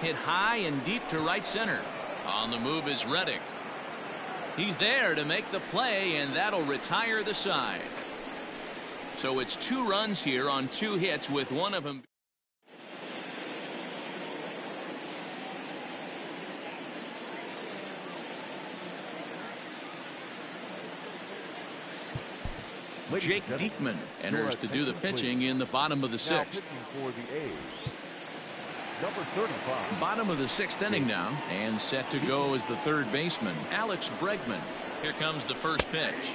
Hit high and deep to right center. On the move is Reddick. He's there to make the play, and that'll retire the side. So it's 2 runs here on 2 hits, with one of them. Jake Diekman enters to do the pitching in the bottom of the 6th. Number 35. Bottom of the 6th inning now, and set to go as the third baseman, Alex Bregman. Here comes the first pitch.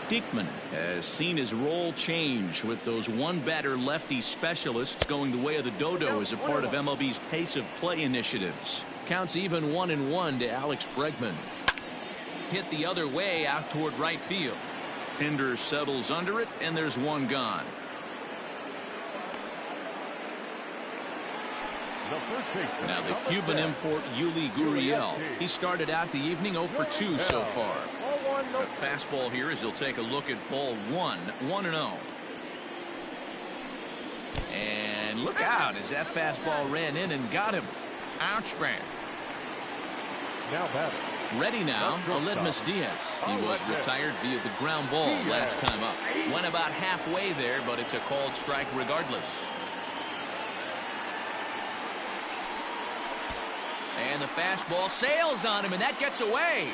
Diekman has seen his role change, with those one-batter lefty specialists going the way of the dodo as a part of MLB's pace of play initiatives. Counts even 1-1 to Alex Bregman. Hit the other way out toward right field. Pinder settles under it, and there's one gone. Now the Cuban import Yuli Gurriel. He started out the evening 0 for 2 so far. A fastball here as he'll take a look at ball 1, 1-0. And look out as that fastball ran in and got him. Ouch, man. Now batting. Ready now, Aledmus Diaz. He was retired via the ground ball last time up. Went about halfway there, but it's a called strike regardless. And the fastball sails on him, and that gets away.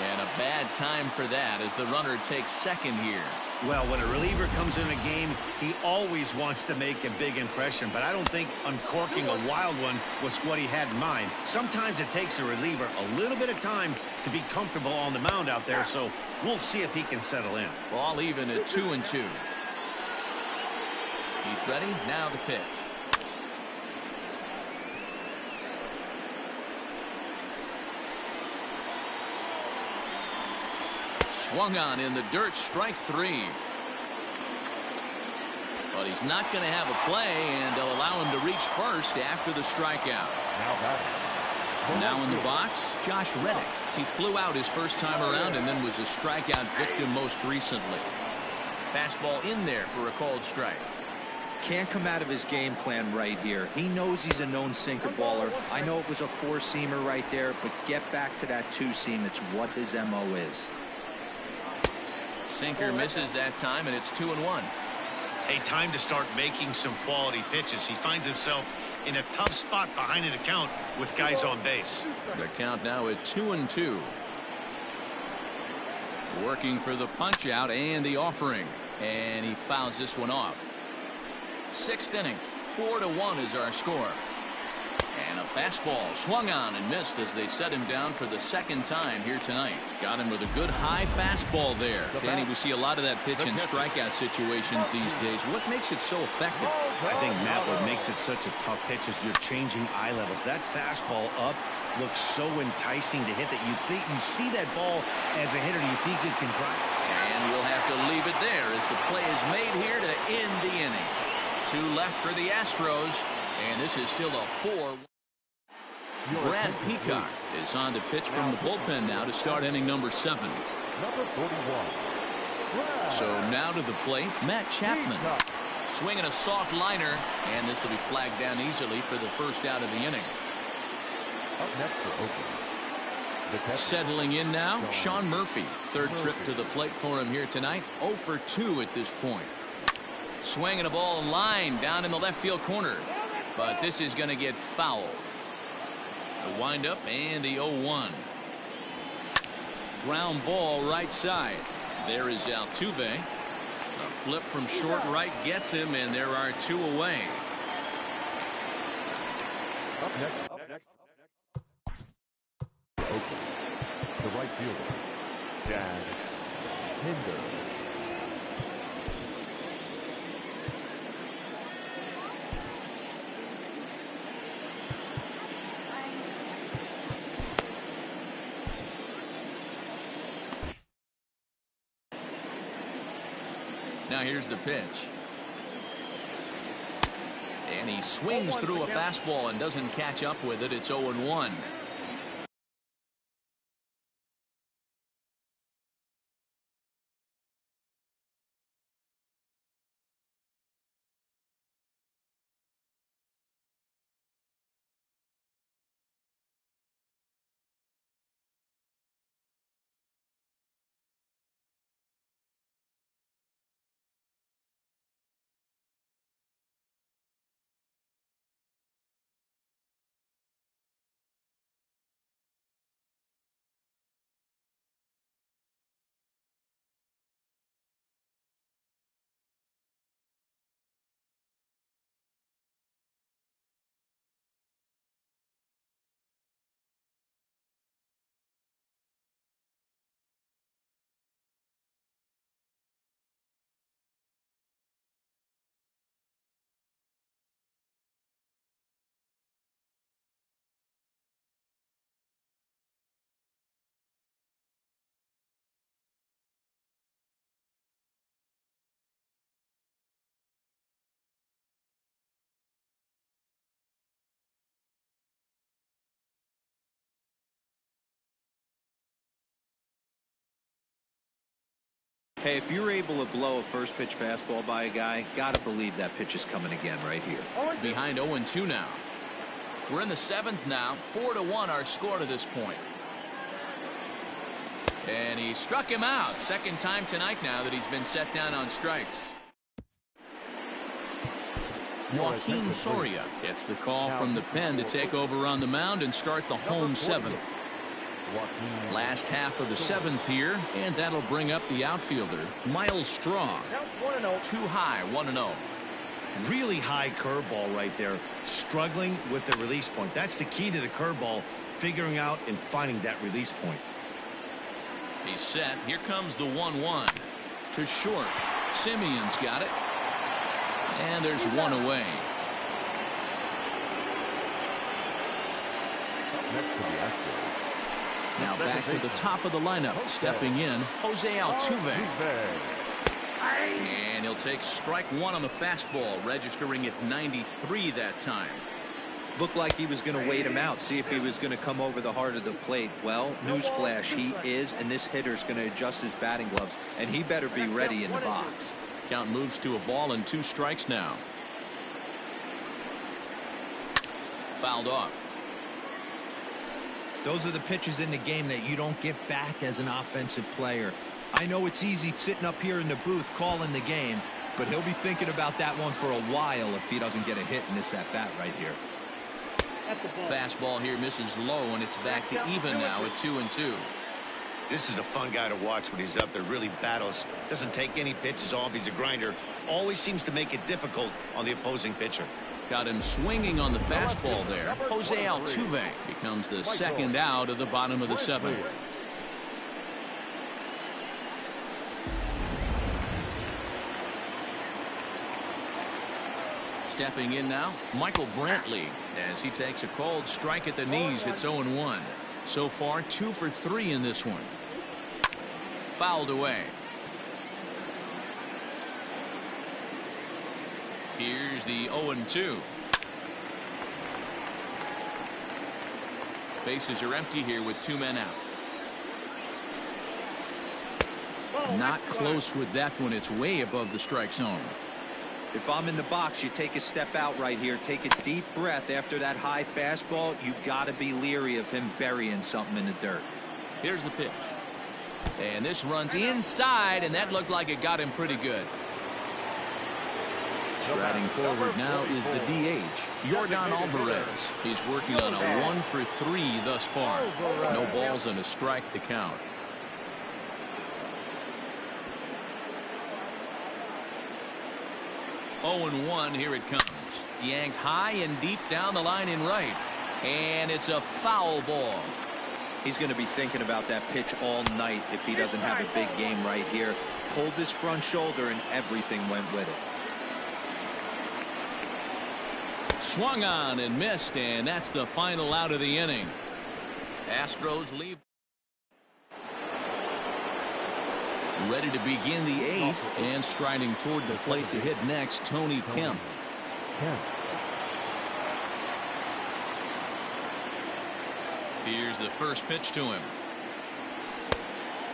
And a bad time for that as the runner takes second here. Well, when a reliever comes in a game, he always wants to make a big impression, but I don't think uncorking a wild one was what he had in mind. Sometimes it takes a reliever a little bit of time to be comfortable on the mound out there, so we'll see if he can settle in. Ball even at 2-2. He's ready. Now the pitch. Swung on in the dirt, strike 3. But he's not going to have a play, and they'll allow him to reach first after the strikeout. Now in the box, Josh Reddick. He flew out his first time around and then was a strikeout victim most recently. Fastball in there for a called strike. Can't come out of his game plan right here. He knows he's a known sinker baller. I know it was a 4-seamer right there, but get back to that 2-seam. It's what his MO is. Sinker misses that time, and it's 2-1. A time to start making some quality pitches. He finds himself in a tough spot behind an account with guys on base. The count now at 2-2. Working for the punch out and the offering, and he fouls this one off. 6th inning, 4-1 is our score. And a fastball swung on and missed as they set him down for the 2nd time here tonight. Got him with a good high fastball there. Danny, we see a lot of that pitch in strikeout situations these days. What makes it so effective? I think, Matt, what makes it such a tough pitch is you're changing eye levels. That fastball up looks so enticing to hit that you think you see that ball as a hitter, you think it can drive. And we'll have to leave it there as the play is made here to end the inning. 2 left for the Astros, and this is still a 4. Brad Peacock is on to pitch from the bullpen now to start inning number 7. Number 41. So now to the plate, Matt Chapman. Swinging a soft liner, and this will be flagged down easily for the first out of the inning. Up next for Oakland. Settling in now, Sean Murphy. 3rd trip to the plate for him here tonight. 0 for 2 at this point. Swinging a ball line down in the left field corner. But this is going to get fouled. The windup and the 0-1. Ground ball right side. There is Altuve. A flip from short right gets him, and there are 2 away. Up next. Oakland. The right fielder, Dan Pinder. Now here's the pitch. And he swings through a fastball and doesn't catch up with it. It's 0-1. Hey, if you're able to blow a first pitch fastball by a guy, gotta believe that pitch is coming again right here. Behind 0-2 now. We're in the 7th now. 4-1 our score to this point. And he struck him out. Second time tonight now that he's been set down on strikes. Joaquin Soria gets the call from the pen to take over on the mound and start the home 7th. Last half of the 7th here, and that'll bring up the outfielder, Miles Straw. Too high, 1-0. Really high curveball right there. Struggling with the release point. That's the key to the curveball, figuring out and finding that release point. He's set. Here comes the 1-1 to short. Simeon's got it. And there's one away. Now back to the top of the lineup. Stepping in, Jose Altuve. And he'll take strike 1 on the fastball, registering at 93 that time. Looked like he was going to wait him out, see if he was going to come over the heart of the plate. Well, newsflash, he is, and this hitter's going to adjust his batting gloves, and he better be ready in the box. Count moves to a ball and 2 strikes now. Fouled off. Those are the pitches in the game that you don't get back as an offensive player. I know it's easy sitting up here in the booth calling the game, but he'll be thinking about that one for a while if he doesn't get a hit in this at-bat right here. Fastball here misses low, and it's back to even now at 2-2. This is a fun guy to watch when he's up there. Really battles. Doesn't take any pitches off. He's a grinder. Always seems to make it difficult on the opposing pitcher. Got him swinging on the fastball there. Jose Altuve becomes the second out of the bottom of the 7th. Stepping in now, Michael Brantley, as he takes a cold strike at the knees. It's 0-1. So far, 2 for 3 in this one. Fouled away. Here's the 0-2. Bases are empty here with 2 men out. Not close with that one. It's way above the strike zone. If I'm in the box, you take a step out right here, take a deep breath after that high fastball. You got to be leery of him burying something in the dirt. Here's the pitch. And this runs inside, and that looked like it got him pretty good. Striding forward now is the DH, Jordan Alvarez. He's working on a 1 for 3 thus far. No balls and a strike to count. Oh-1, here it comes. Yanked high and deep down the line in right. And it's a foul ball. He's going to be thinking about that pitch all night if he doesn't have a big game right here. Pulled his front shoulder and everything went with it. Swung on and missed, and that's the final out of the inning. Astros leave. Ready to begin the 8th, and striding toward the plate to hit next, Tony Kemp. Here's the first pitch to him.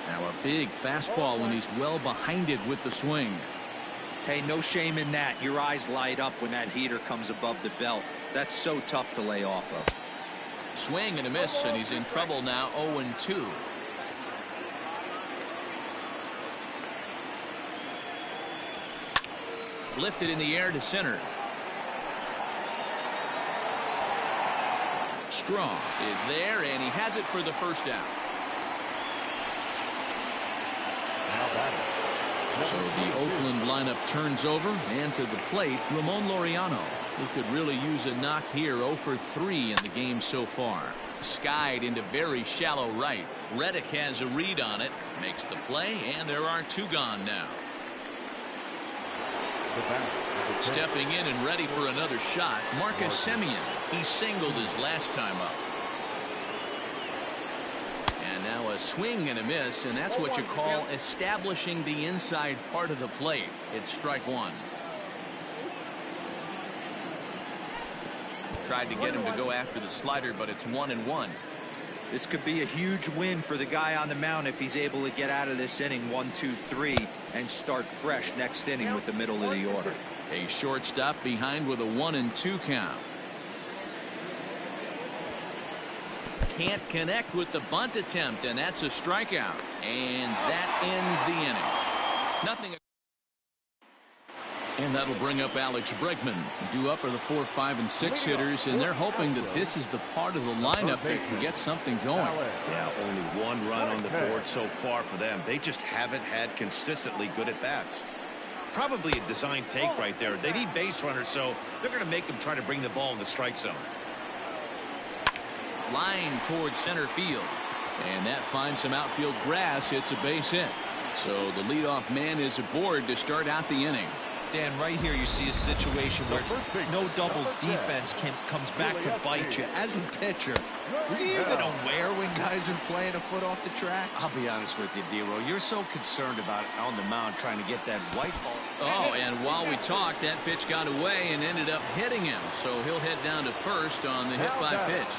Now a big fastball, and he's well behind it with the swing. Hey, no shame in that. Your eyes light up when that heater comes above the belt. That's so tough to lay off of. Swing and a miss, and he's in trouble now. 0-2. Lifted in the air to center. Straw is there, and he has it for the first out. So the Oakland lineup turns over, and to the plate, Ramon Laureano, who could really use a knock here. 0 for 3 in the game so far. Skied into very shallow right. Reddick has a read on it, makes the play, and there are 2 gone now. Stepping in and ready for another shot, Marcus Semien. He singled his last time up. And now a swing and a miss, and that's what you call establishing the inside part of the plate. It's strike 1. Tried to get him to go after the slider, but it's 1-1. This could be a huge win for the guy on the mound if he's able to get out of this inning 1, 2, 3 and start fresh next inning with the middle of the order. A shortstop behind with a 1-2 count. Can't connect with the bunt attempt, and that's a strikeout. And that ends the inning. Nothing. And that'll bring up Alex Bregman. Due up are the 4, 5, and 6 hitters, and they're hoping that this is the part of the lineup that can get something going. Yeah, only 1 run on the board so far for them. They just haven't had consistently good at-bats. Probably a design take right there. They need base runners, so they're going to make them try to bring the ball in the strike zone. Line towards center field, and that finds some outfield grass. It's a base hit. So the leadoff man is aboard to start out the inning. Dan, right here you see a situation where no doubles defense comes back to bite you. As a pitcher, are you even aware when guys are playing a foot off the track? I'll be honest with you, D-Roll. You're so concerned about on the mound trying to get that white ball. Oh, and while we talked, that pitch got away and ended up hitting him. So he'll head down to first on the hit by pitch.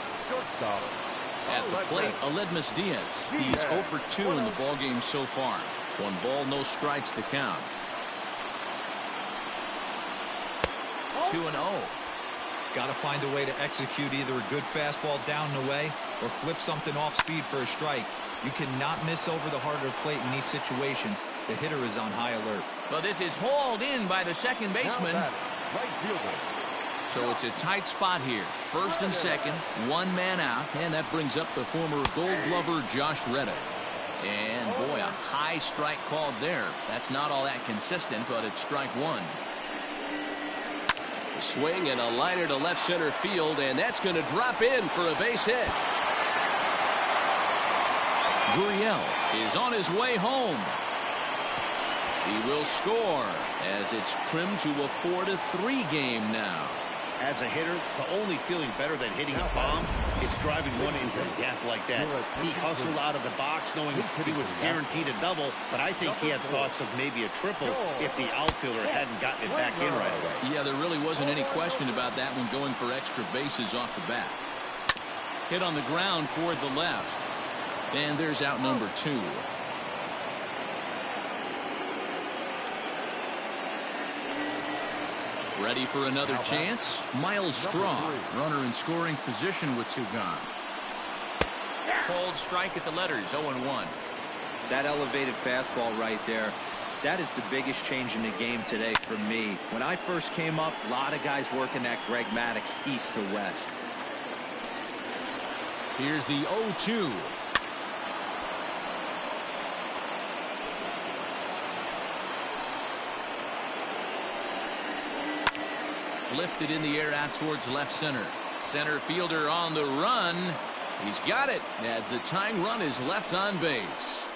At the plate, Aledmus Diaz. He's 0 for 2 in the ballgame so far. 1 ball, no strikes the count. 2-0. Got to find a way to execute either a good fastball down and away or flip something off speed for a strike. You cannot miss over the harder plate in these situations. The hitter is on high alert. Well, this is hauled in by the second baseman. So it's a tight spot here. First and second, 1 man out, and that brings up the former Gold Glover Josh Reddick. And boy, a high strike called there. That's not all that consistent, but it's strike 1. A swing and a liner to left center field, and that's going to drop in for a base hit. Gurriel is on his way home. He will score as it's trimmed to a 4-3 game now. As a hitter, the only feeling better than hitting a bomb is driving one into the gap like that. He hustled out of the box knowing he was guaranteed a double, but I think he had thoughts of maybe a triple if the outfielder hadn't gotten it back in right away. Yeah, there really wasn't any question about that one going for extra bases off the bat. Hit on the ground toward the left. And there's out number 2. Ready for another chance? Miles Straw, runner in scoring position with 2 gone. Called strike at the letters, 0-1. That elevated fastball right there, that is the biggest change in the game today for me. When I first came up, a lot of guys working that Greg Maddux east to west. Here's the 0-2. Lifted in the air out towards left center. Center fielder on the run. He's got it as the tying run is left on base.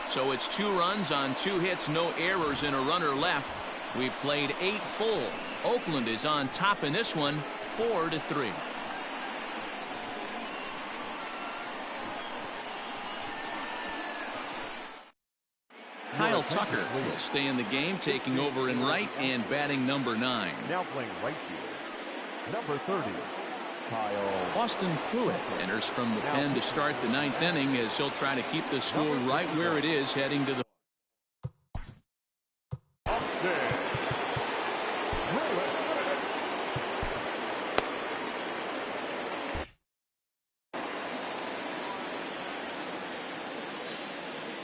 So it's 2 runs on 2 hits, no errors, and a runner left. We've played 8 full. Oakland is on top in this one, 4-3. Kyle Tucker will stay in the game, taking over in right and batting number 9. Now playing right field, number 30, Kyle. Austin Pruitt enters from the pen to start the 9th inning as he'll try to keep the score right where it is heading to the.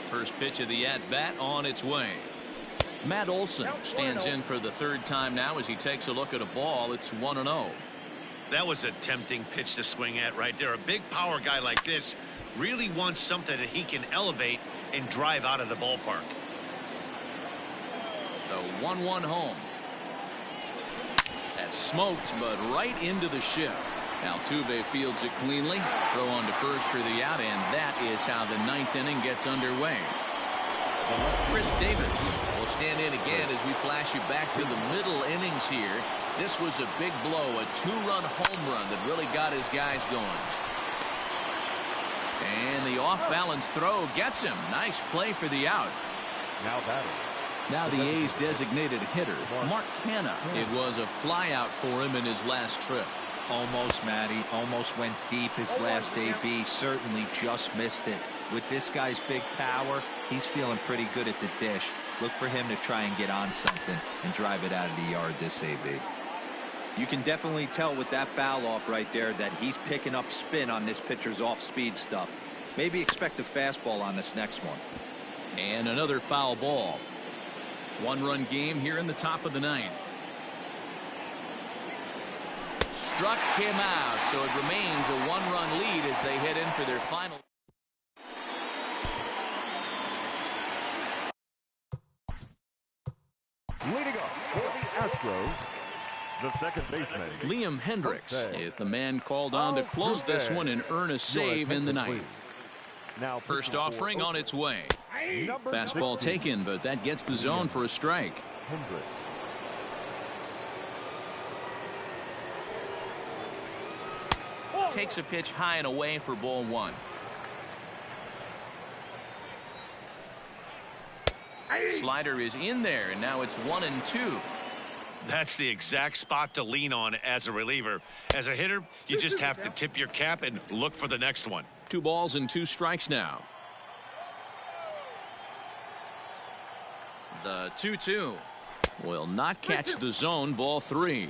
First pitch of the at-bat on its way. Matt Olson stands in for the 3rd time now as he takes a look at a ball. It's 1-0. That was a tempting pitch to swing at right there. A big power guy like this really wants something that he can elevate and drive out of the ballpark. The 1-1 home. That smoked, but right into the shift. Altuve fields it cleanly. Throw on to first for the out, and that is how the 9th inning gets underway. Chris Davis will stand in again as we flash you back to the middle innings here. This was a big blow, a 2-run home run that really got his guys going. And the off-balance throw gets him. Nice play for the out. Now batting. Now the A's designated hitter, Mark Canha. It was a flyout for him in his last trip. Almost, Matty. Almost went deep his last AB. Certainly just missed it. With this guy's big power, he's feeling pretty good at the dish. Look for him to try and get on something and drive it out of the yard this AB. You can definitely tell with that foul off right there that he's picking up spin on this pitcher's off-speed stuff. Maybe expect a fastball on this next one. And another foul ball. One-run game here in the top of the ninth. Struck him out, so it remains a one-run lead as they head in for their final. Leading up for the Astros, the second baseman, Liam Hendricks is the man called on to close this one and earn a save in the ninth. Now First offering on its way. number Fastball 16, taken, but that gets the zone for a strike. Hendricks. Takes a pitch high and away for ball one. Slider is in there, and now it's 1-2. That's the exact spot to lean on as a reliever. As a hitter, you just have to tip your cap and look for the next one. 2 balls and 2 strikes now. The 2-2 will not catch the zone. Ball 3.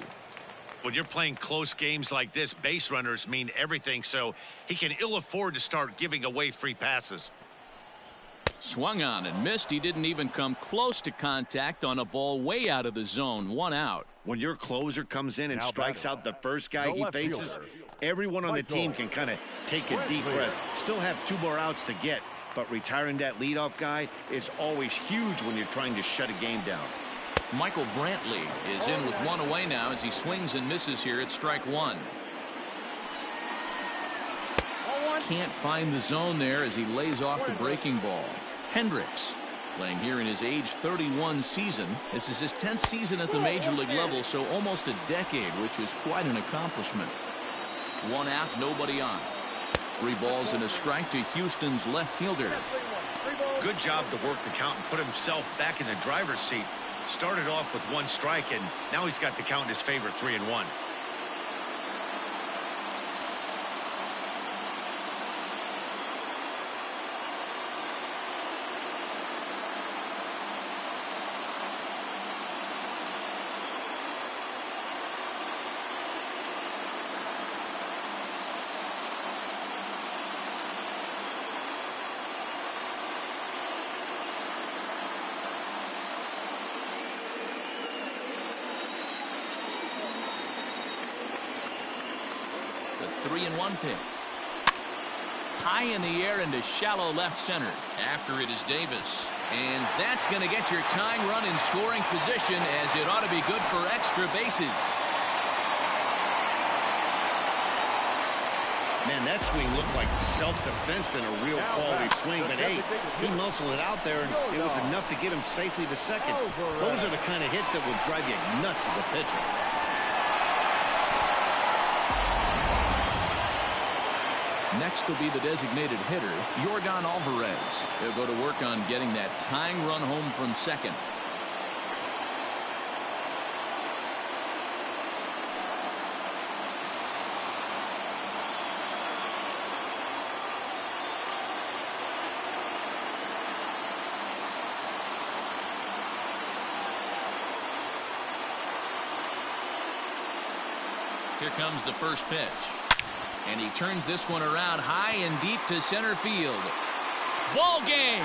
When you're playing close games like this, base runners mean everything, so he can ill afford to start giving away free passes. Swung on and missed. He didn't even come close to contact on a ball way out of the zone. 1 out. When your closer comes in and Now strikes batting, out the first guy the he left faces, fielder, everyone on the team Michael can kind of take a deep Brantley. breath. Still have 2 more outs to get, but retiring that leadoff guy is always huge when you're trying to shut a game down. Michael Brantley is in with 1 away now as he swings and misses here at strike 1. Can't find the zone there as he lays off the breaking ball. Hendricks playing here in his age 31 season. This is his 10th season at the major league level, so almost a decade, which is quite an accomplishment. 1 out, nobody on. 3 balls and a strike to Houston's left fielder. Good job to work the count and put himself back in the driver's seat. Started off with 1 strike, and now he's got the count in his favor, 3-1. The 3-1 pitch. High in the air into shallow left center. After it is Davis. And that's going to get your tying run in scoring position, as it ought to be good for extra bases. Man, that swing looked like self-defense than a real quality swing, but hey, he muscled it out there, and it was enough to get him safely to second. Those are the kind of hits that will drive you nuts as a pitcher. Next will be the designated hitter, Yordan Alvarez. He'll go to work on getting that tying run home from second. Here comes the first pitch. And he turns this one around high and deep to center field. Ball game.